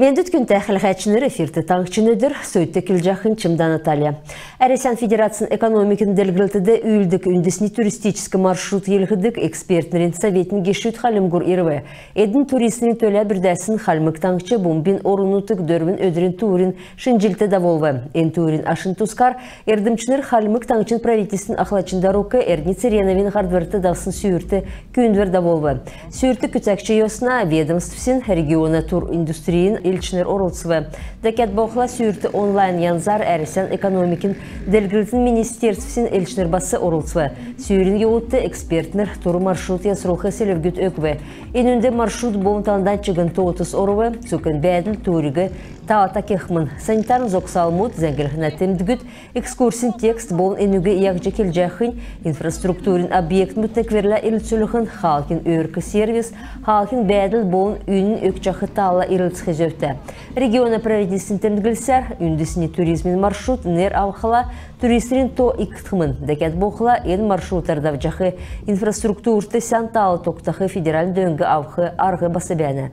Мендет күн тәхілхәтшінер эфирті таңқчыныдыр, сөйтті кілжақын Чымдан Наталья. Әресен Федерациян экономикын дәлгілтіді үйілдік үндісіне туристическі маршрут елгідік экспертнерін советін кешуіт қалымғыр ирве. Эдін туристінің төлі бірдәсін қалмық таңқчы бомбин орынутық дөрбін өдірін туырын шынжилті даволвы. Эн туырын ашын тускар, ердімчінер қалмық таңқчын правительсін ақлачындар оқы әрницы реновин ғардварты давсын сүйірті күйіндвер даволвы. Сүйірті күтәкші йосына ведомствсін региона тур индустрийін Илчнер Оролцвы. Дәкет боқла сүйірті онлайн янзар әресен экономикин дәлгілтін министерствсін Илчнер басы Оролцвы. Сүйірінге өтті экспертнер туры маршрут ясырулқы селевгіт өкві. Енінде маршрут болынтандан чыгын 30 орывы, сөкін бәділ турығы таата кехмін. Санитарын зоқсалмуд зәңгілхіна темдігіт, экскурсин текст болын енуге яғжы келжақын, инфраструктурин объект мүттекверлі илціліхін халкин өркі сервис, халкин бәділ болын үйінің өкчақы тала ирылцқы жөфті. Региона правительсін темдігілсер, үндісіне туризмин маршрут нер авқала туристерин то иктхмын. Дәкет боқла ен маршруттардав жақы инфраструктурты сан талы тоқтақы федераль дөңгі авқы арғы басы бәні.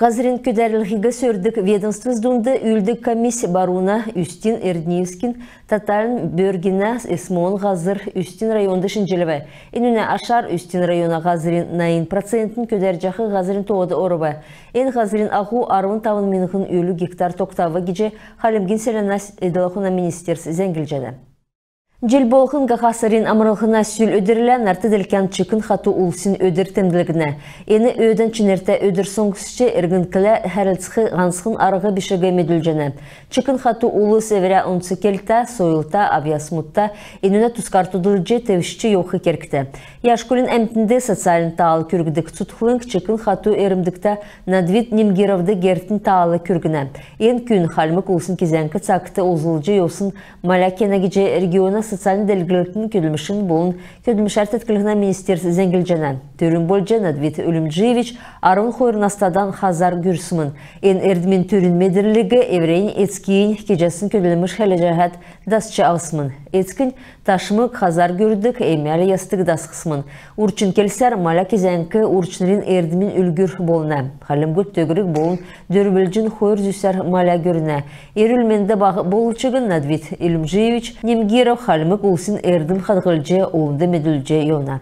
Қазырын көдәрілгігі сөрдік ведомствоздунды үлдік комиссия баруна Үстин Эрдниевскин татарын бөргіна эсмон ғазыр Үстин районды шынжеліві. Енуне ашар Үстин района ғазырын 9% көдәр жақы ғазырын тоғыды орывы. Ен ғазырын ағу арвын тавын меніғын өлі гектар тоқтавы геже қалымген селенас едалықына министерс зәңгіл жады. Жел болғын ғақасырын амырылғына сүйіл өдірілен артыділкен чықын қату ұлсын өдір тәмділігіне. Ені өйден чынерті өдір соңғысшы әргінкілі әрілсқы ғансқын арығы бішігі меділжені. Чықын қату ұлы сәвірі онсы келті, сойылта, авиасмутта, енуне тұскартудылжы тәвішчі еуқы керкті. Яшкөлін әмтінде социалын тағалы күргідік тұтқылың чықын қату әрімдікті надвид немгеровды гертін тағалы күргіне. Ен күн қалмық ұлсын кезенкі цақты ұзылжы еусын малякенагеже региона социалын дәлгіліктің көділмішін болын көділмішар тәткілігіна министерсі зәңгіл Төрін болжа Надвид Өлімжиевич арвын қойырнастадан хазар күрсімін. Ен әрдімен төрін медірлігі еврейн ецкейін кежасын көділміш хәлі дасчы ауысымын. Ецкін ташымық хазар көрдік әмәлі ястық дасқысымын. Урчын келсер мала кезәңкі урчынырын әрдімен үлгір болына. Қалым көт төгірік болын дөрбілжін қойыр зүсер мала көріне. Ерілменді бағы болычығын Надвид Өлімжиевич немгеров қалымық ұлсын әрдім қадғылжы оңды меділжі еуна.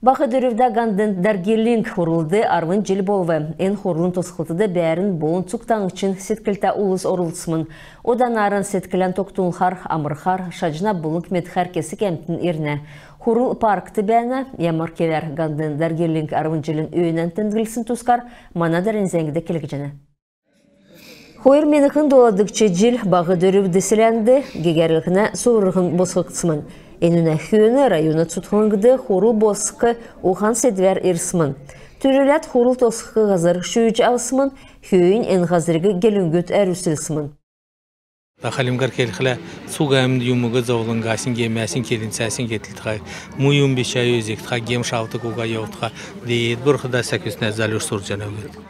Бақы дөрівді ғандын дәргерлінг құрылды арвын жел болвы. Ен құрылын тосқылтыды бәрін болын цуқтан үшін сеткілті ұлыс орылсымын. Одан арын сеткілен тоқтуынғар, амырхар, шажына бұлынг медхар кесі кәмтін еріне. Құрыл паркты бәні, ямар кевер ғандын дәргерлінг арвын желін өйінен тіндгілсін тұскар, мана дәрін зәңгіді келгіжені. Хойыр меніқін доладықчы жел бағы дөрівді сіләнді, гегерлігіне соғырғын босқықсымын. Енуне хүйіні районы тұтқыңғыды хорул босқы оған седвер ерсімін. Түрілет хорул тосқы ғазыр шүйіч ауысымын, хүйін ен ғазырғы гелінгөт әрусілсімін. Қалимгар келіқілі суға әмді юмығы зауылыңғасын кемәсін келінсәсін кетілдіға, мұйым бешай өзектіға, кем шауты көға еуітіға дейд бұрқыда сәкесіне зәлір сұр жана өйді.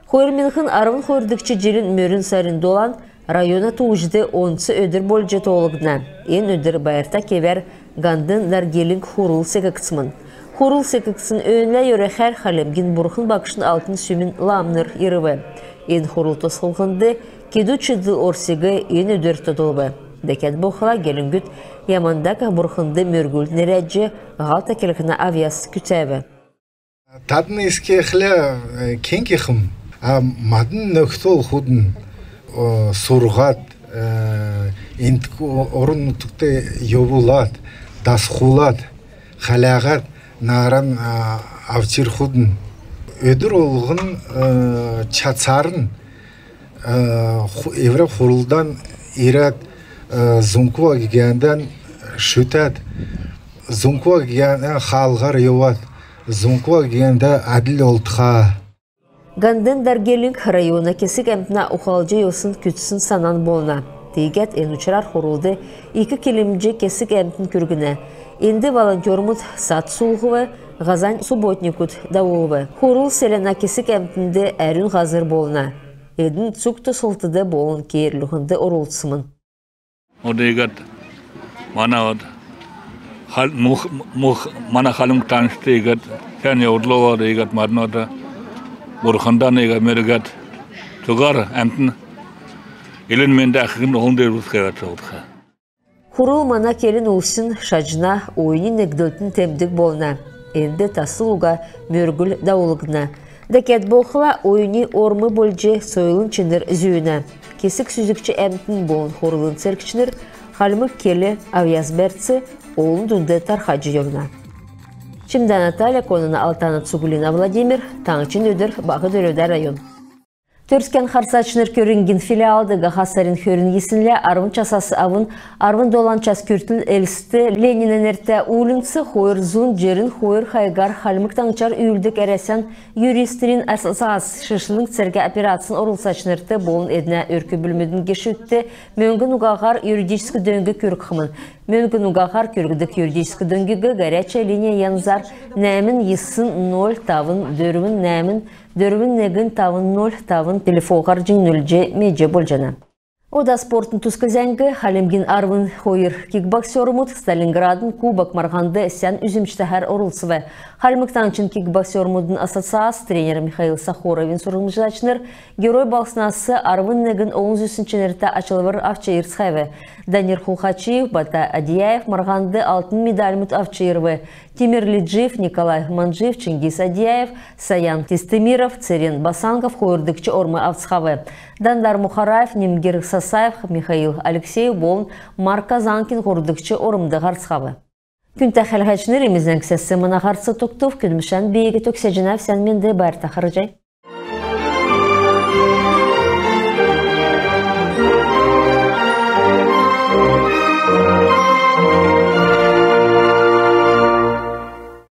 Хойыр меніқін арвын хойырдықчы желін мөрін сарын долан, района туғыжды онсы өдір болжы толығына. Ен өдір байырта кевер ғандын дәргелін хурул секіксімін. Хурул секіксін өйінлі өрі қәр қалемген бұрқын бақшын алтын сүмін ламныр еріві. Ен хурул тосқылғынды кеду чыды орсегі ен өдір тұтылбы. Дәкет боқыла келінгіт ямандақ бұрқынды мөргіл нерәджі ғалта келіғіна авиас күтәбі. Тадын ескеқілі кен кеқім, мадын нөктол худын сурғат, орын ұтықты йобулат, дасқулат, қалағат, наран авчир худын. Өдір олғын чатсарын еврап хурулдан ират зұнкуа гегендан шүтәд, зұнкуа гегендан халғар йоват, зұнкуа гегендан әділ олтыға. Ғандын дәргелінг района кесік әмтіна ұқалжы йосын күтсін санан болына. Тейгет ен ұчырар құрылды 2 келімжі кесік әмтін күргіні. Енді волонтермыд сат сұлғывы, ғазан субботникуд дауылы. Құрыл селена кесік әмтінде әрін ғазыр болына. Едің цукты сұлтыды болын кейірліғінді орылтсымын. Одегат мана қалым танышты егат, кәне одлова дегат марнада. Burhandan ega mergat Togar anten elin mende akın on der ruska çoltka. Хурул мана келин улсын шажына ойны негділтін темдік болна. Энді тасыл уға мөргіл даулығына. Дәкет болқыла ойны ормы болжы сойлын чыныр зүйіна. Кесік сүзікчі әмтін болын хорылын церкчінір халмық келі авязбәртсі олын дүнді тархаджы yoruna. Чимда Наталья, конына Алтана Цугулина Владимир, таңчын өдір бағы дөлөді район. Төрскен харсачыныр көрінген филиалды ғасарын көрін есінлі арвын часасы авын, арвын долан час күртіл әлісті Ленинен әрті улынсы хойыр зун жерін хойыр хайгар халмық таңчар үйілдік әресен юристерин асас шышылың церге операциясын орылсачынырты болын әдіне өркі бүлмедің кеші өтті мөңгін ұғағар юридическі дөңгі көрік қымын. Мөңгін ұғағар көргідік юридическі дөңгігі горячая линия янзар нәмін есын 0 тавын дөрвін нәмін дөрвін нәгін тавын 0 тавын телефоғар жың 0 медже болжана. Ода спортын тұсқы зәңгі халемген арвын хойыр кикбоксерымыд Сталинградын кубок марғанды сән үзімштәхәр орылсывы. Халмықтанчын кикбоксерымыдың ассоциас тренер Михаил Сахоровин сұрылмыжачыныр герой балсынасы арвын нәгін 10-сінченерті ачылвыр авчайырсхайвы. Данир Хулхачиев, Бата Адияев марғанды алтын медальмыд авчайырвы. Тимир Лиджиев, Николай Манжиев, Чингис Адияев, Саян Тестемиров, Церен Басангов хойырдыкчы ормы авцхавы. Дандар Мухараев, Немгер Сасаев, Михаил Алексеев болын Марка Занкин хойырдыкчы орымды ғарцхавы. Күнті қәлғачыныр еміздің кісесі мұна ғарцы тоқтув күнмішан бейгі төксе жинав сән менде бар тақырыжай.